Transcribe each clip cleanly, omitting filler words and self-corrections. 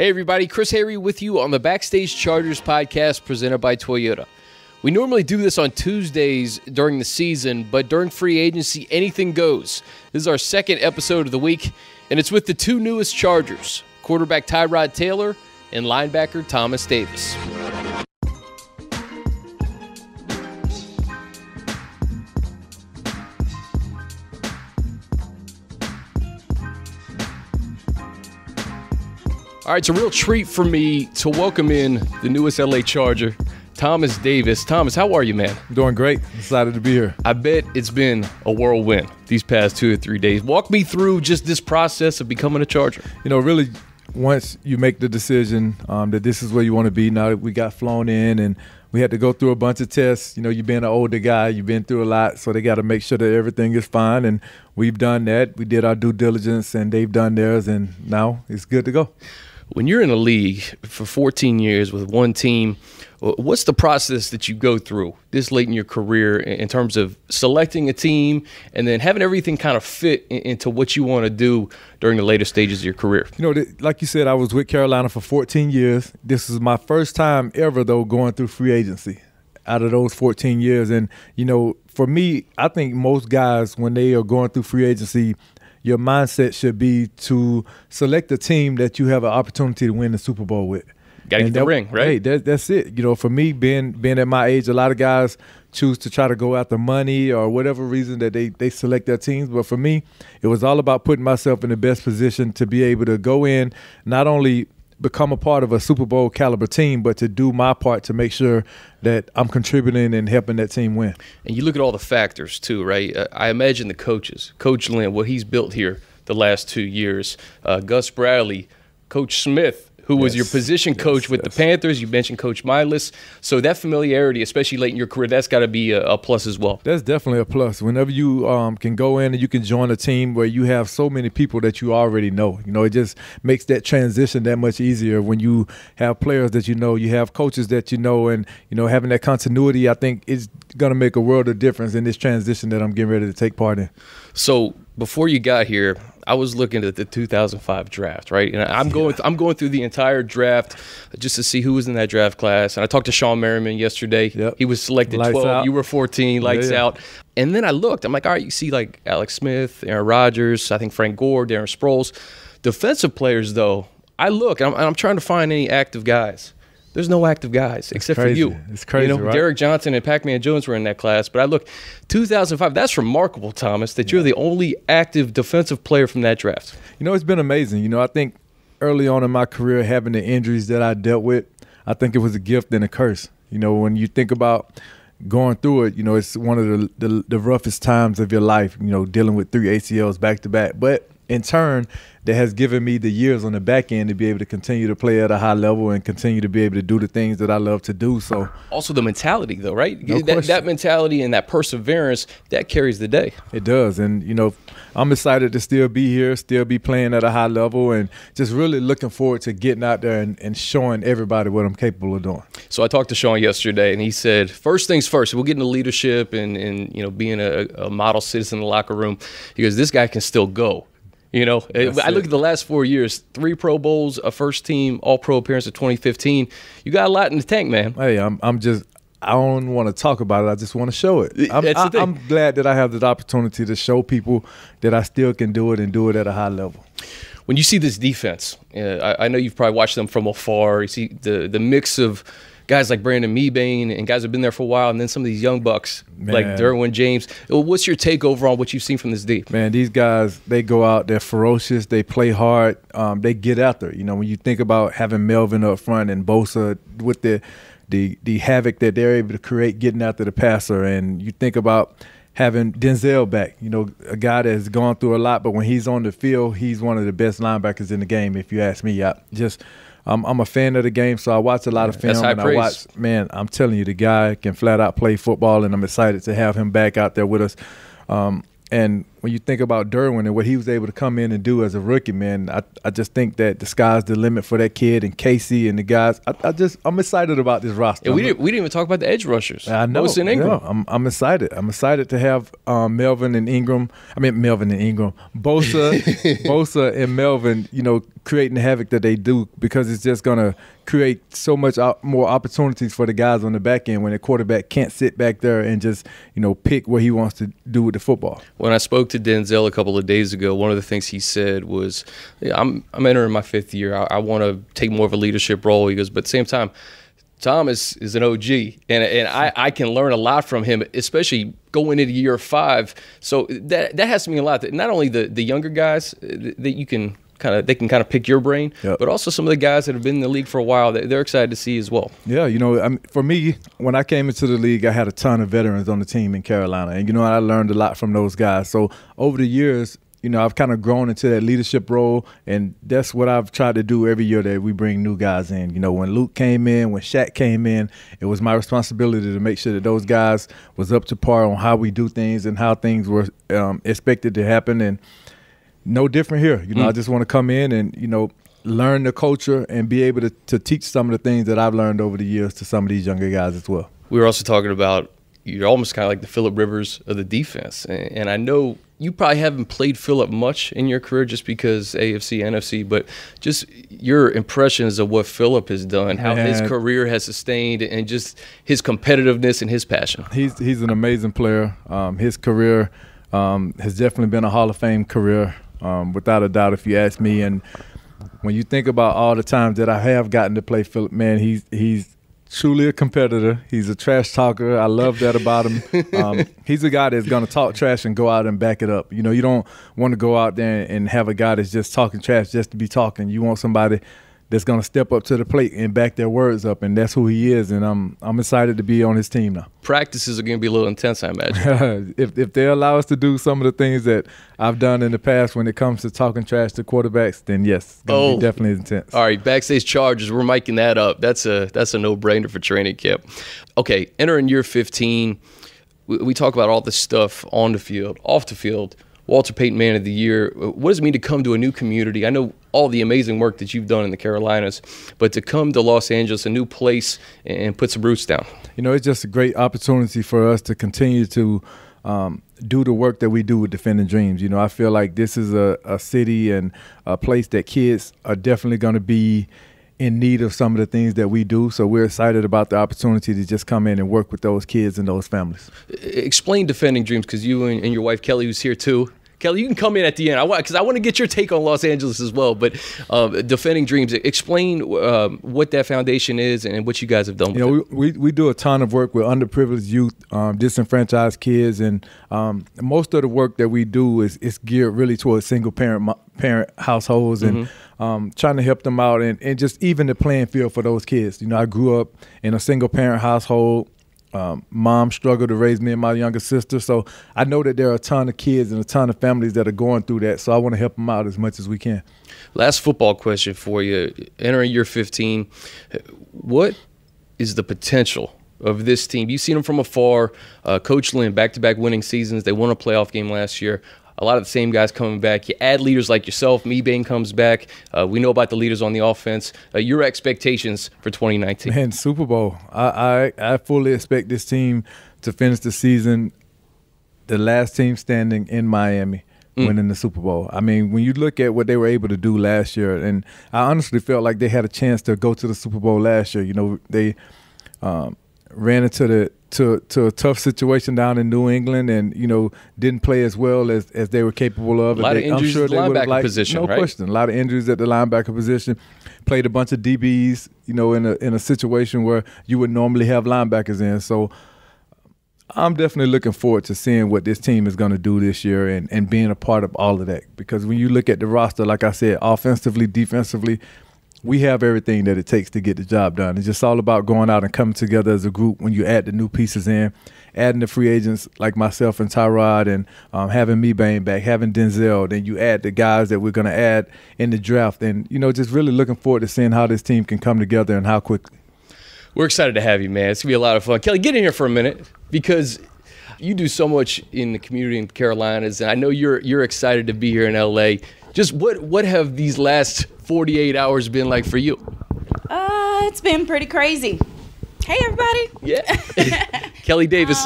Hey everybody, Chris Hayre with you on the Backstage Chargers podcast presented by Toyota. We normally do this on Tuesdays during the season, but during free agency, anything goes. This is our second episode of the week, and it's with the two newest Chargers, quarterback Tyrod Taylor and linebacker Thomas Davis. All right, it's a real treat for me to welcome in the newest LA Charger, Thomas Davis. Thomas, how are you, man? Doing great. Excited to be here. I bet it's been a whirlwind these past 2 or 3 days. Walk me through just this process of becoming a Charger. You know, really, once you make the decision that this is where you want to be, now that we got flown in and we had to go through a bunch of tests. You know, you've been an older guy, you've been through a lot, so they got to make sure that everything is fine. And we've done that. We did our due diligence, and they've done theirs, and now it's good to go. When you're in a league for 14 years with one team, what's the process that you go through this late in your career in terms of selecting a team and then having everything kind of fit into what you want to do during the later stages of your career? You know, like you said, I was with Carolina for 14 years. This is my first time ever, though, going through free agency out of those 14 years. And, you know, for me, I think most guys, when they are going through free agency, your mindset should be to select a team that you have an opportunity to win the Super Bowl with. Got to get the ring, right? Hey, that's it. You know, for me, being at my age, a lot of guys choose to try to go after money or whatever reason that they select their teams. But for me, it was all about putting myself in the best position to be able to go in, not only become a part of a Super Bowl caliber team, but to do my part to make sure that I'm contributing and helping that team win. And you look at all the factors too, right? I imagine the coaches, Coach Lynn, what he's built here the last 2 years, Gus Bradley, Coach Smith, who was your position coach with the Panthers. You mentioned Coach Milas. So that familiarity, especially late in your career, that's got to be a plus as well. That's definitely a plus. Whenever you can go in and you can join a team where you have so many people that you already know. You know, it just makes that transition that much easier when you have players that you know, you have coaches that you know, and, you know, having that continuity, I think it's going to make a world of difference in this transition that I'm getting ready to take part in. So before you got here, I was looking at the 2005 draft, right? And I'm going through the entire draft just to see who was in that draft class. And I talked to Sean Merriman yesterday. Yep. He was selected Lights 12. out. You were 14. Lights out. And then I looked. I'm like, all right, you see like Alex Smith, Aaron Rodgers, I think Frank Gore, Darren Sproles. Defensive players, though, I look, and I'm trying to find any active guys. There's no active guys except for you. It's crazy, you know, right? Derek Johnson and Pac-Man Jones were in that class. But I look, 2005, that's remarkable, Thomas, that you're the only active defensive player from that draft. You know, it's been amazing. You know, I think early on in my career, having the injuries that I dealt with, I think it was a gift and a curse. You know, when you think about going through it, you know, it's one of the roughest times of your life, you know, dealing with 3 ACLs back to back. But in turn, that has given me the years on the back end to be able to continue to play at a high level and continue to be able to do the things that I love to do. So also the mentality, though, right? No that mentality and that perseverance, that carries the day. It does. And, you know, I'm excited to still be here, still be playing at a high level, and just really looking forward to getting out there and showing everybody what I'm capable of doing. So I talked to Sean yesterday, and he said, first things first, we'll get into leadership and you know, being a model citizen in the locker room. He goes, this guy can still go. You know, I look at the last 4 years, 3 Pro Bowls, a first-team All-Pro appearance in 2015. You got a lot in the tank, man. Hey, I don't want to talk about it. I just want to show it. I'm glad that I have the opportunity to show people that I still can do it and do it at a high level. When you see this defense, I know you've probably watched them from afar. You see the mix of guys like Brandon Mebane and guys who have been there for a while, and then some of these young bucks like Derwin James. What's your take overall on what you've seen from this D? Man, these guys, they go out, they're ferocious, they play hard, they get after. You know, when you think about having Melvin up front and Bosa with the havoc that they're able to create getting after the passer, and you think about having Denzel back, you know, a guy that's gone through a lot, but when he's on the field, he's one of the best linebackers in the game, if you ask me. I'm a fan of the game, so I watch a lot of film. That's high praise. I'm telling you, the guy can flat out play football, and I'm excited to have him back out there with us. And when you think about Derwin and what he was able to come in and do as a rookie, man, I just think that the sky's the limit for that kid and Casey and the guys. I'm excited about this roster. Yeah, we didn't even talk about the edge rushers. I know. Bosa and Ingram. Yeah, I'm excited. I'm excited to have Melvin and Ingram. Bosa and Melvin, creating the havoc that they do, because it's just going to create so much more opportunities for the guys on the back end when the quarterback can't sit back there and just, pick what he wants to do with the football. When I spoke to Denzel a couple of days ago, one of the things he said was, I'm entering my 5th year. I want to take more of a leadership role. He goes, but at the same time, Tom is an OG, and I can learn a lot from him, especially going into year 5. So that has to mean a lot. Not only the younger guys that you can they can pick your brain, yep, but also some of the guys that have been in the league for a while that they're excited to see as well. Yeah, for me, when I came into the league, I had a ton of veterans on the team in Carolina, and I learned a lot from those guys. So over the years, I've kind of grown into that leadership role, and that's what I've tried to do every year that we bring new guys in. When Luke came in, when Shaq came in, it was my responsibility to make sure that those guys was up to par on how we do things and how things were expected to happen. And no different here. I just want to come in and, learn the culture and be able to teach some of the things that I've learned over the years to some of these younger guys as well. We were also talking about you're almost kind of like the Phillip Rivers of the defense. And I know you probably haven't played Phillip much in your career just because AFC, NFC, but just your impressions of what Phillip has done, how his career has sustained, and just his competitiveness and his passion. He's an amazing player. His career has definitely been a Hall of Fame career, without a doubt, if you ask me. And when you think about all the times that I have gotten to play Phillip, man, he's truly a competitor. He's a trash talker. I love that about him. He's a guy that's going to talk trash and go out and back it up. You don't want to go out there and have a guy that's just talking trash just to be talking. You want somebody that's going to step up to the plate and back their words up, and that's who he is. And I'm excited to be on his team now. Practices are going to be a little intense, I imagine. If they allow us to do some of the things that I've done in the past when it comes to talking trash to quarterbacks, then yes, it's going to be definitely intense. All right, Backstage Chargers, we're miking that up. That's a no-brainer for training camp. Okay, entering year 15, we talk about all this stuff on the field, off the field. Walter Payton Man of the Year. What does it mean to come to a new community? I know all the amazing work that you've done in the Carolinas, but to come to Los Angeles, a new place, and put some roots down. It's just a great opportunity for us to continue to do the work that we do with Defending Dreams. I feel like this is a city and a place that kids are definitely going to be in need of some of the things that we do. So we're excited about the opportunity to just come in and work with those kids and those families. Explain Defending Dreams, because you and your wife Kelly, who's here too. Kelly, you can come in at the end because I want to get your take on Los Angeles as well. But Defending Dreams, explain what that foundation is and what you guys have done with it. We do a ton of work with underprivileged youth, disenfranchised kids, and most of the work that we do is geared really towards single parent households, and trying to help them out and just even the playing field for those kids. I grew up in a single parent household. Mom struggled to raise me and my younger sister, so I know that there are a ton of kids and a ton of families that are going through that, so I want to help them out as much as we can. Last football question for you. Entering year 15, what is the potential of this team? You've seen them from afar. Coach Lynn, back-to-back winning seasons. They won a playoff game last year. A lot of the same guys coming back. You add leaders like yourself. Mebane comes back. We know about the leaders on the offense. Your expectations for 2019? Man, Super Bowl. I fully expect this team to finish the season the last team standing in Miami, winning the Super Bowl. I mean, when you look at what they were able to do last year, and I honestly felt like they had a chance to go to the Super Bowl last year. They ran into a tough situation down in New England, and didn't play as well as they were capable of. A lot of injuries at the linebacker position, no question. A lot of injuries at the linebacker position. Played a bunch of DBs, in a situation where you would normally have linebackers in. So I'm definitely looking forward to seeing what this team is going to do this year and being a part of all of that. Because when you look at the roster, like I said, offensively, defensively, we have everything that it takes to get the job done. It's just all about going out and coming together as a group when you add the new pieces in, adding the free agents like myself and Tyrod, and having Mebane back, having Denzel. Then you add the guys that we're going to add in the draft. And, just really looking forward to seeing how this team can come together and how quickly. We're excited to have you, man. It's going to be a lot of fun. Kelly, get in here for a minute, because You do so much in the community in the Carolinas, and I know you're excited to be here in LA. Just what have these last 48 hours been like for you? It's been pretty crazy. Hey, everybody. Yeah. Kelly Davis.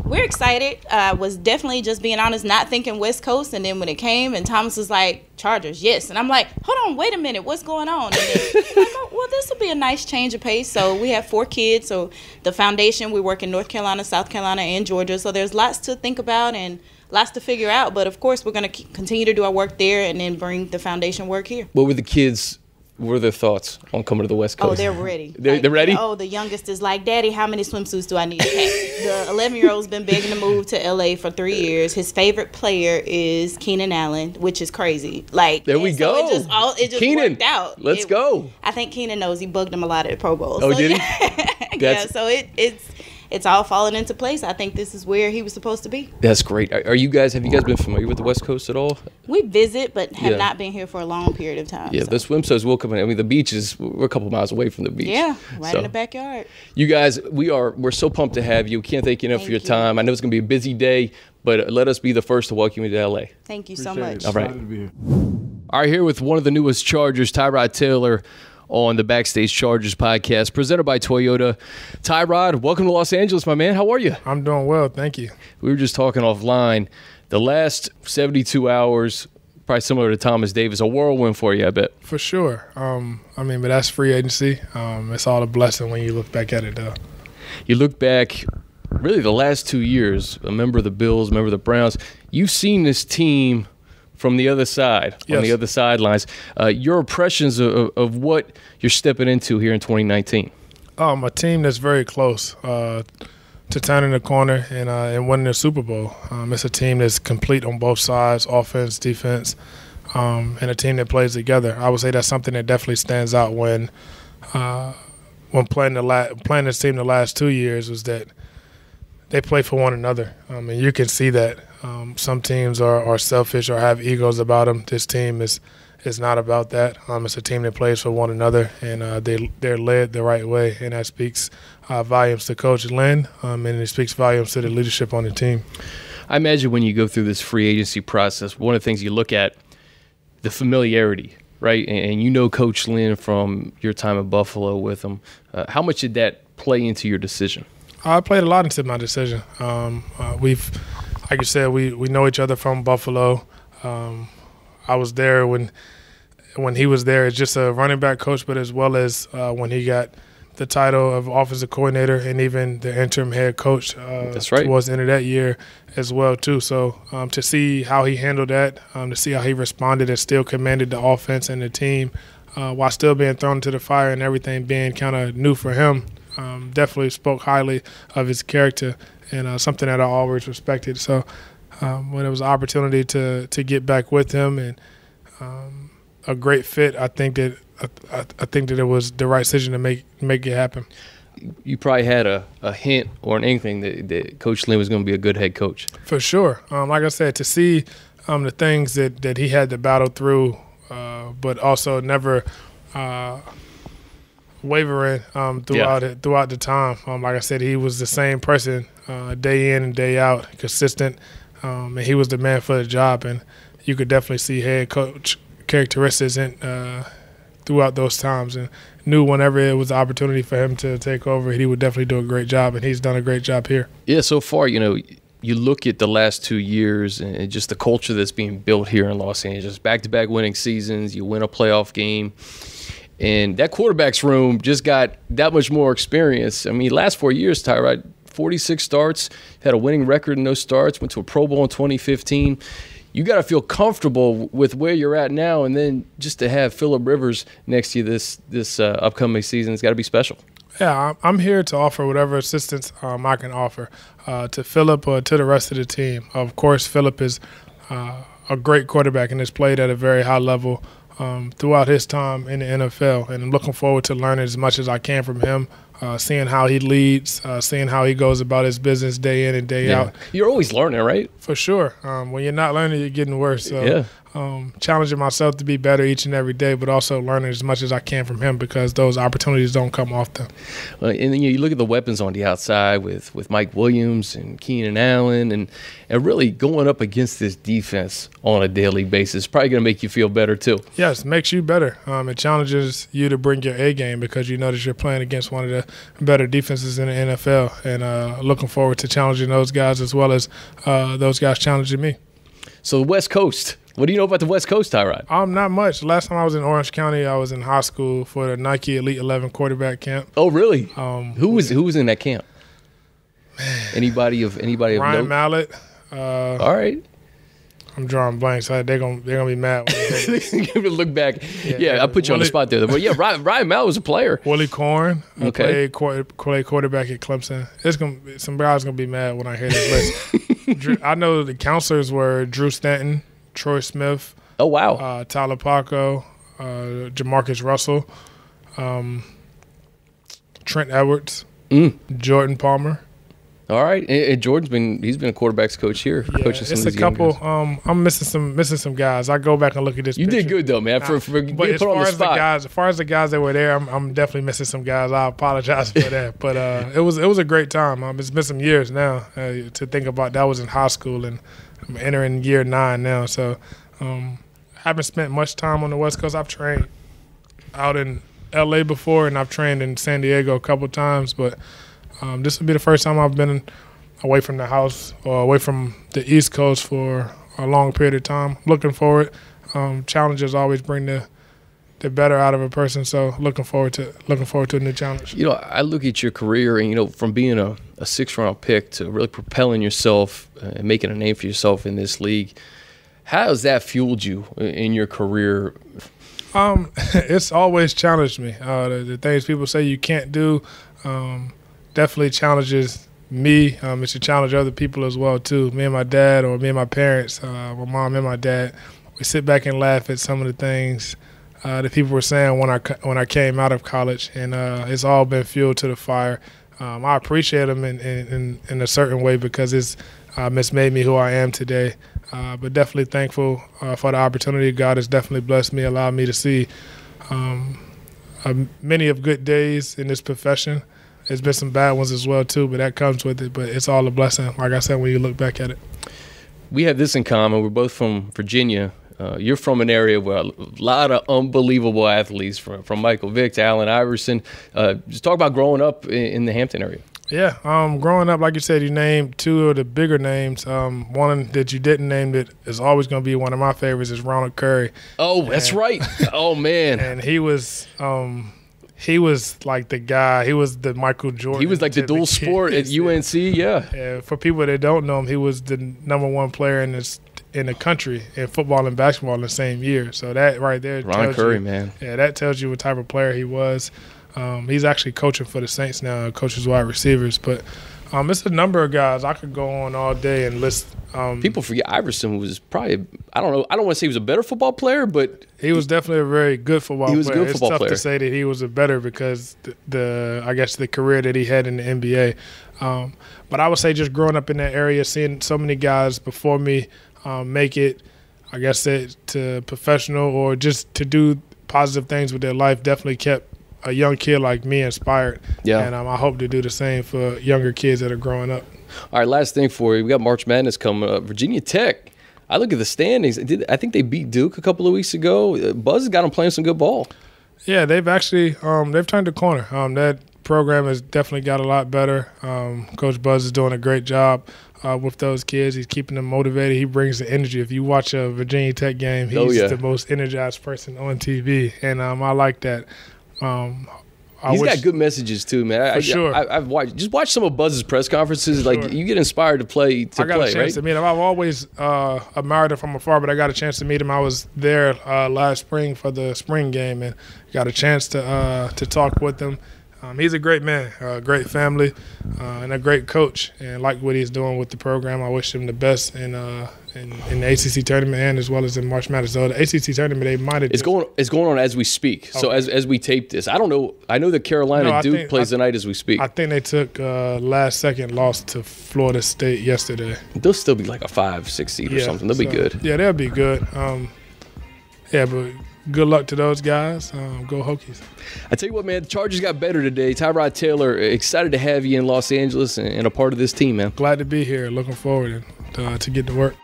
We're excited. Was definitely, just being honest, not thinking West Coast. And then when it came and Thomas was like, Chargers, yes. And I'm like, hold on, wait a minute, what's going on? And then I'm like, oh, well, this will be a nice change of pace. So we have 4 kids. So the foundation, we work in North Carolina, South Carolina, and Georgia. So there's lots to think about and lots to figure out. But, of course, we're going to continue to do our work there and then bring the foundation work here. What were the kids? What are their thoughts on coming to the West Coast? Oh, they're ready. They're ready? Oh, the youngest is like, Daddy, how many swimsuits do I need to pack? The 11-year-old's been begging to move to L.A. for 3 years. His favorite player is Keenan Allen, which is crazy. Like, there we go. So it just Keenan, worked out. Let's go. I think Keenan knows he bugged him a lot at Pro Bowl. Oh, so, did he? Yeah, so it's all falling into place. I think this is where he was supposed to be. That's great. Have you guys been familiar with the West Coast at all? We visit, but have not been here for a long period of time. Yeah, the swim shows will come in. I mean, the beach we're a couple miles away from the beach. Yeah, right in the backyard. You guys, we're so pumped to have you. Can't thank you enough for your time. I know it's going to be a busy day, but let us be the first to welcome you to LA. Thank you so much. All right. All right, here with one of the newest Chargers, Tyrod Taylor, on the Backstage Chargers podcast, presented by Toyota. Tyrod, welcome to Los Angeles, my man. How are you? I'm doing well, thank you. We were just talking offline. The last 72 hours, probably similar to Thomas Davis, a whirlwind for you, I bet. For sure. But that's free agency. It's all a blessing when you look back at it, though. You look back, really the last 2 years, a member of the Bills, a member of the Browns. You've seen this team from the other side, yes, on the other sidelines. Your impressions of what you're stepping into here in 2019? A team that's very close to turning the corner and winning the Super Bowl. It's a team that's complete on both sides, offense, defense, and a team that plays together. I would say that's something that definitely stands out when playing this team the last 2 years, was that they play for one another. And you can see that. Some teams are selfish or have egos about them. This team is not about that. It's a team that plays for one another, and they're led the right way, and that speaks volumes to Coach Lynn, and it speaks volumes to the leadership on the team. I imagine when you go through this free agency process, one of the things you look at, the familiarity, right? And you know Coach Lynn from your time at Buffalo with him. How much did that play into your decision? I played a lot into my decision. Like you said, we know each other from Buffalo. I was there when he was there as just a running back coach, but as well as when he got the title of offensive coordinator and even the interim head coach. That's right. Towards the end of that year as well, too. So to see how he handled that, to see how he responded and still commanded the offense and the team while still being thrown into the fire and everything being kind of new for him, definitely spoke highly of his character and something that I always respected. So when it was an opportunity to get back with him and a great fit, I think that it was the right decision to make it happen. You probably had a hint or an inkling that Coach Lynn was going to be a good head coach. For sure. Like I said, to see the things that he had to battle through, but also never wavering throughout the time. Like I said, he was the same person day in and day out, consistent, and he was the man for the job. And you could definitely see head coach characteristics throughout those times, and knew whenever it was an opportunity for him to take over, he would definitely do a great job, and he's done a great job here. Yeah, so far, you look at the last 2 years and just the culture that's being built here in Los Angeles, back-to-back winning seasons, you win a playoff game, and that quarterback's room just got that much more experience. I mean, last 4 years, Tyrod, 46 starts, had a winning record in those starts, went to a Pro Bowl in 2015. You got to feel comfortable with where you're at now, and then just to have Phillip Rivers next to you this upcoming season has got to be special. Yeah, I'm here to offer whatever assistance I can offer to Phillip or to the rest of the team. Of course, Phillip is a great quarterback and has played at a very high level throughout his time in the NFL, and I'm looking forward to learning as much as I can from him, seeing how he leads, seeing how he goes about his business day in and day out. You're always learning, right? For sure. When you're not learning, you're getting worse. So challenging myself to be better each and every day, but also learning as much as I can from him because those opportunities don't come often. And then you look at the weapons on the outside with Mike Williams and Keenan Allen and really going up against this defense on a daily basis. Probably going to make you feel better too. Yes, it makes you better. It challenges you to bring your A game because you know that you're playing against one of the better defenses in the NFL, and looking forward to challenging those guys as well as those guys challenging me. So the West Coast. What do you know about the West Coast, Tyrod? Not much. Last time I was in Orange County, I was in high school for the Nike Elite 11 quarterback camp. Oh, really? Who was in that camp? Man. Anybody of Ryan note? Mallett. All right. I'm drawing blanks. So they're gonna be mad. When Look back. Yeah, I put you on the spot there. But yeah, Ryan Mallett was a player. Willie Corn. Okay. Played quarterback at Clemson. Some guys gonna be mad when I hear this list. I know the counselors were Drew Stanton, Troy Smith. Oh, wow. Tyler Paco, Jamarcus Russell, Trent Edwards, Jordan Palmer. All right, and he's been a quarterback's coach here, coaching some it's of these a couple. young guys. I'm missing some guys. I go back and look at this. You picture. did good though, man. For being put on the spot. As far as the guys that were there, I'm definitely missing some guys. I apologize for that, but it was a great time. It's been some years now to think about. That was in high school, and I'm entering year 9 now. So haven't spent much time on the West Coast. I've trained out in LA before, and I've trained in San Diego a couple times, but this will be the first time I've been away from the house or away from the East Coast for a long period of time. Looking forward. Challenges always bring the better out of a person, so looking forward to a new challenge. You know, I look at your career, and from being a 6th-round pick to really propelling yourself and making a name for yourself in this league. How has that fueled you in your career? It's always challenged me. The things people say you can't do definitely challenges me. It should challenge other people as well too. Me and my dad, or me and my parents, my mom and my dad. We sit back and laugh at some of the things that people were saying when I came out of college, and it's all been fuel to the fire. I appreciate them in a certain way because it's made me who I am today. But definitely thankful for the opportunity. God has definitely blessed me, allowed me to see many of good days in this profession. There's been some bad ones as well too, but that comes with it. But it's all a blessing, like I said, when you look back at it. We have this in common. We're both from Virginia. You're from an area where a lot of unbelievable athletes, from Michael Vick to Allen Iverson. Just talk about growing up in the Hampton area. Yeah, growing up, like you said, you named 2 of the bigger names. One that you didn't name that is always going to be one of my favorites is Ronald Curry. Oh, that's right. Oh, man. And he was like the guy. He was the Michael Jordan. He was like the dual sport at UNC, yeah. For people that don't know him, he was the #1 player in the country in football and basketball in the same year. So that right there Ron Curry, man. Yeah, that tells you what type of player he was. He's actually coaching for the Saints now, coaches wide receivers. But it's a number of guys. I could go on all day and list. People forget Iverson was probably, I don't know, I don't want to say he was a better football player, but he was definitely a very good football player. He was a good football player. It's tough to say that he was a better because I guess the career that he had in the NBA. But I would say just growing up in that area, seeing so many guys before me make it, I guess, to professional or just to do positive things with their life definitely kept a young kid like me inspired. Yeah. And I hope to do the same for younger kids that are growing up. All right, last thing for you. We got March Madness coming up. Virginia Tech, I look at the standings. I think they beat Duke a couple of weeks ago. Buzz has got them playing some good ball. Yeah, they've actually they've turned the corner. That program has definitely got a lot better. Coach Buzz is doing a great job with those kids. He's keeping them motivated. He brings the energy. If you watch a Virginia Tech game, he's the most energized person on TV, and I like that. He's got good messages too, man. For sure. I've watched some of Buzz's press conferences. For like sure. you get inspired to play. I got a chance to meet him. I've always admired him from afar, but I got a chance to meet him. I was there last spring for the spring game and got a chance to talk with him. He's a great man, a great family, and a great coach, and like what he's doing with the program. I wish him the best in the ACC tournament and as well as in March Madness. So the ACC tournament, they might have. It's going on as we speak. Okay. So as we tape this, I don't know. I know that Carolina Duke plays tonight as we speak. I think they took last second loss to Florida State yesterday. They'll still be like a 5-6 seed or something. They'll be good. Yeah, they'll be good. Yeah, but good luck to those guys. Go Hokies. I tell you what, man, the Chargers got better today. Tyrod Taylor, excited to have you in Los Angeles and a part of this team, man. Glad to be here. Looking forward to get to work.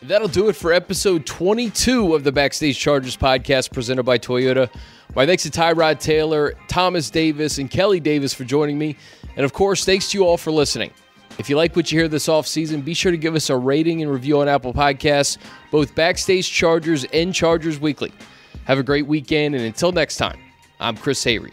That'll do it for episode 22 of the Backstage Chargers podcast presented by Toyota. My thanks to Tyrod Taylor, Thomas Davis, and Kelly Davis for joining me. And, of course, thanks to you all for listening. If you like what you hear this offseason, be sure to give us a rating and review on Apple Podcasts, both Backstage Chargers and Chargers Weekly. Have a great weekend, and until next time, I'm Chris Hayre.